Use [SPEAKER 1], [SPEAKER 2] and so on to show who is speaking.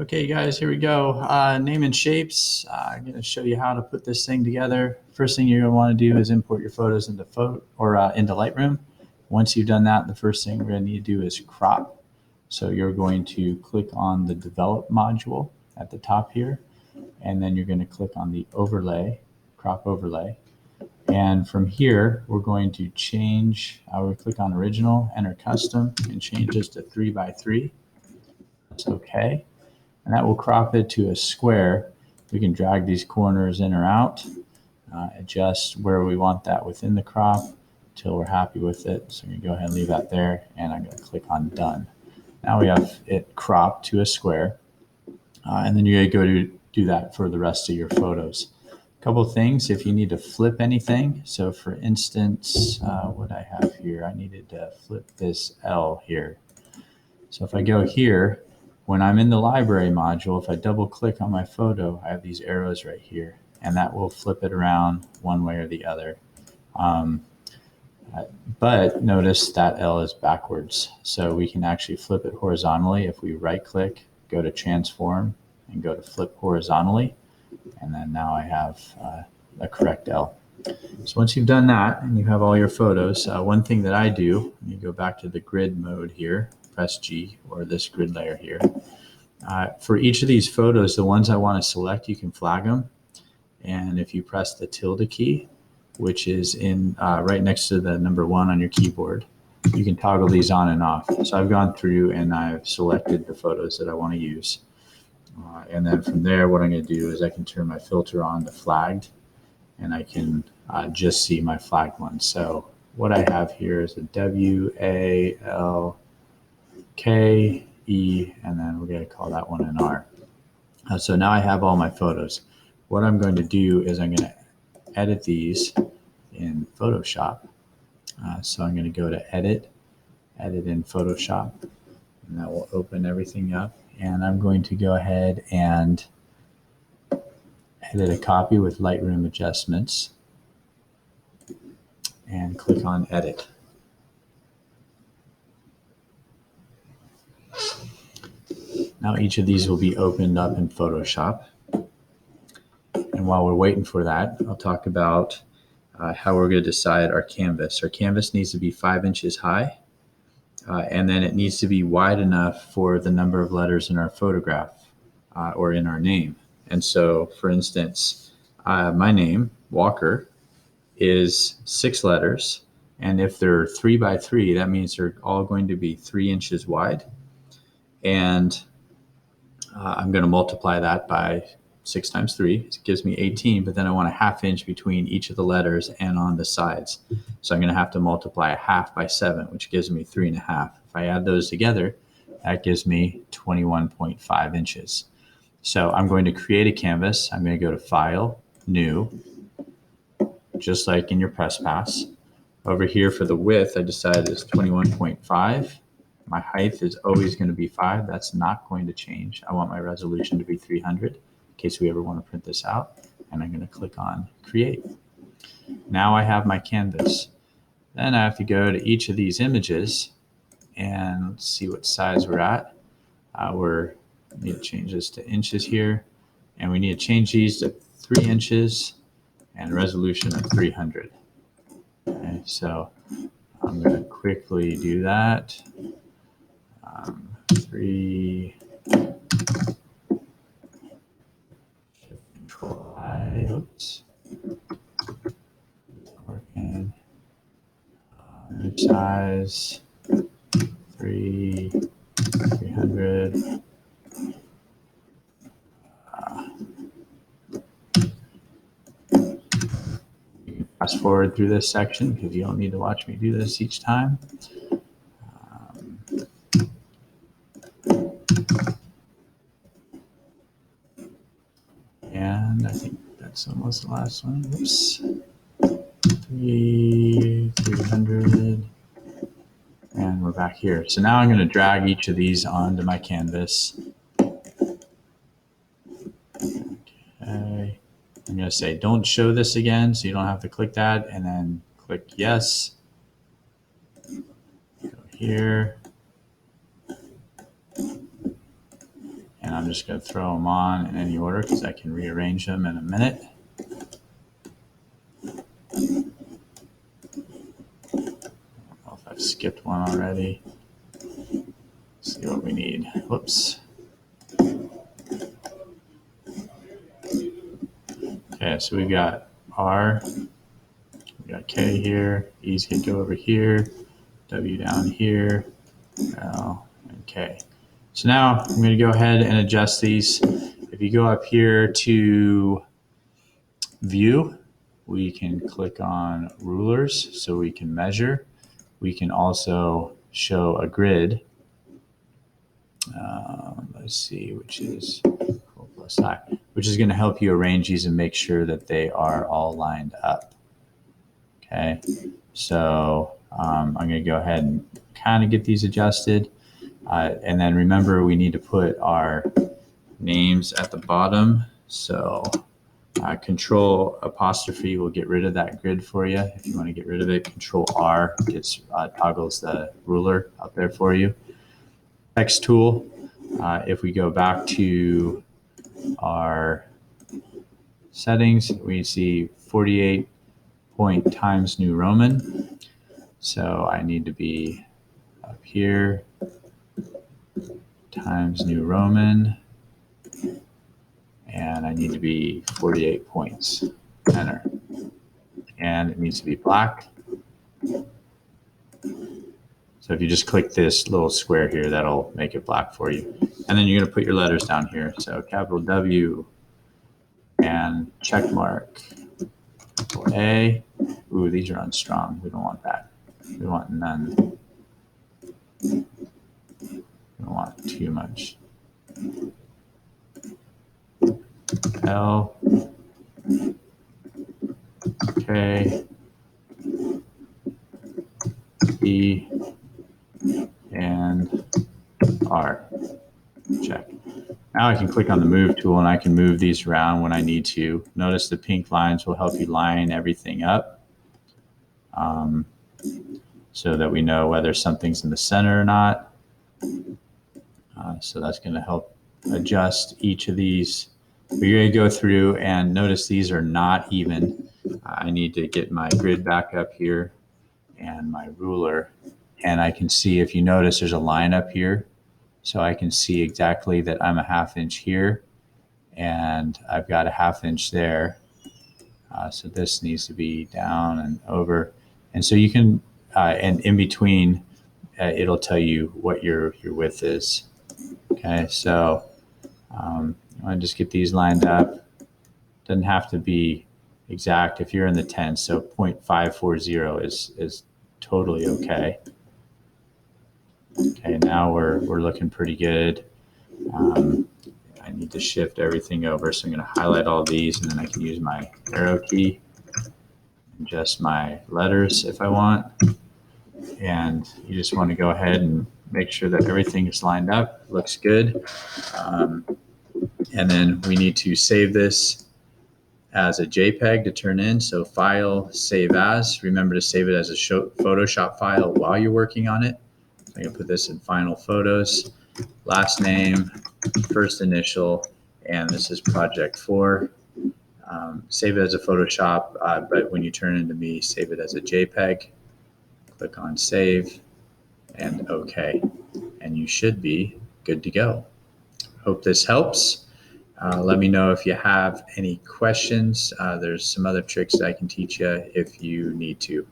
[SPEAKER 1] Okay, guys, here we go. Name and shapes. I'm going to show you how to put this thing together. First thing you're going to want to do is import your photos into into Lightroom. Once you've done that, the first thing we're going to need to do is crop. So you're going to click on the Develop module at the top here, and then you're going to click on the Overlay, Crop Overlay. And from here, we're going to change. We'll click on Original, enter Custom, and change this to 3x3. That's okay. And that will crop it to a square. We can drag these corners in or out, adjust where we want that within the crop until we're happy with it. So I'm going to go ahead and leave that there, and I'm going to click on Done. Now we have it cropped to a square, and then you're going to go to do that for the rest of your photos. A couple of things, if you need to flip anything. So for instance, what I have here, I needed to flip this L here. So if I go here, when I'm in the library module, if I double click on my photo, I have these arrows right here, and that will flip it around one way or the other. But notice that L is backwards. So we can actually flip it horizontally if we right click, go to transform, and go to flip horizontally. And then now I have a correct L. So once you've done that and you have all your photos, one thing that I do, you go back to the grid mode here, press G, or this grid layer here. For each of these photos, the ones I want to select, you can flag them. And if you press the tilde key, which is in right next to the number 1 on your keyboard, you can toggle these on and off. So I've gone through and I've selected the photos that I want to use. And then from there, what I'm going to do is I can turn my filter on to flagged, and I can just see my flagged ones. So what I have here is a W, A, L, K, E, and then we're going to call that one an R. So now I have all my photos. What I'm going to do is I'm going to edit these in Photoshop. So I'm going to go to Edit in Photoshop, and that will open everything up. And I'm going to go ahead and edit a copy with Lightroom adjustments and click on Edit. Now each of these will be opened up in Photoshop. And while we're waiting for that, I'll talk about how we're going to decide our canvas. Our canvas needs to be 5 inches high, and then it needs to be wide enough for the number of letters in our photograph or in our name. And so, for instance, my name, Walker, is 6 letters. And if they're 3x3, that means they're all going to be 3 inches wide. And I'm going to multiply that by 6 times 3. It gives me 18, but then I want a ½ inch between each of the letters and on the sides. So I'm going to have to multiply a half by 7, which gives me 3.5. If I add those together, that gives me 21.5 inches. So I'm going to create a canvas. I'm going to go to File, New, just like in your Press Pass. Over here for the width, I decided it's 21.5. My height is always going to be 5. That's not going to change. I want my resolution to be 300 in case we ever want to print this out. And I'm going to click on Create. Now I have my canvas. Then I have to go to each of these images and see what size we're at. We need to change this to inches here. And we need to change these to 3 inches and resolution of 300. Okay, so I'm going to quickly do that. 3, Control I, oops, working, image size, 300. Fast forward through this section because you don't need to watch me do this each time. And I think that's almost the last one. Oops. 300. And we're back here. So now I'm going to drag each of these onto my canvas. Okay. I'm going to say, don't show this again, so you don't have to click that, and then click yes. Go here. And And I'm just going to throw them on in any order because I can rearrange them in a minute. I don't know if I've skipped one already. Let's see what we need. Whoops. Okay, so we got R, we got K here, E's can go over here, W down here, L, and K. So now I'm going to go ahead and adjust these. If you go up here to View, we can click on Rulers so we can measure. We can also show a grid. Let's see, which is plus I, which is going to help you arrange these and make sure that they are all lined up. Okay, so I'm going to go ahead and kind of get these adjusted. And then remember, we need to put our names at the bottom. So Control apostrophe will get rid of that grid for you. If you want to get rid of it, Control R gets toggles the ruler up there for you. Text tool. If we go back to our settings, we see 48 point Times New Roman. So I need to be up here, Times New Roman, and I need to be 48 points. Enter. And it needs to be black. So if you just click this little square here, that'll make it black for you. And then you're going to put your letters down here. So capital W and check mark for A. Ooh, these are unstrong. We don't want that. We want none. We don't want too much. L, K, E, and R. Check. Now I can click on the move tool and I can move these around when I need to. Notice the pink lines will help you line everything up so that we know whether something's in the center or not. So that's going to help adjust each of these. We're going to go through and notice these are not even. I need to get my grid back up here and my ruler. And I can see, if you notice, there's a line up here. So I can see exactly that I'm a ½ inch here and I've got a ½ inch there. So this needs to be down and over. And so you can, and in between, it'll tell you what your width is. Okay, so I want to just get these lined up. Doesn't have to be exact if you're in the tens. So 0.540 is totally okay. Okay, now we're looking pretty good. I need to shift everything over, so I'm going to highlight all these, and then I can use my arrow key, adjust my letters if I want. And you just want to go ahead and make sure that everything is lined up, looks good. And then we need to save this as a JPEG to turn in. So File, Save As. Remember to save it as a Photoshop file while you're working on it. So I'm going to put this in Final Photos, last name, first initial, and this is Project 4. Save it as a Photoshop, but when you turn into me, save it as a JPEG. Click on Save and OK, and you should be good to go. Hope this helps. Let me know if you have any questions. There's some other tricks that I can teach you if you need to.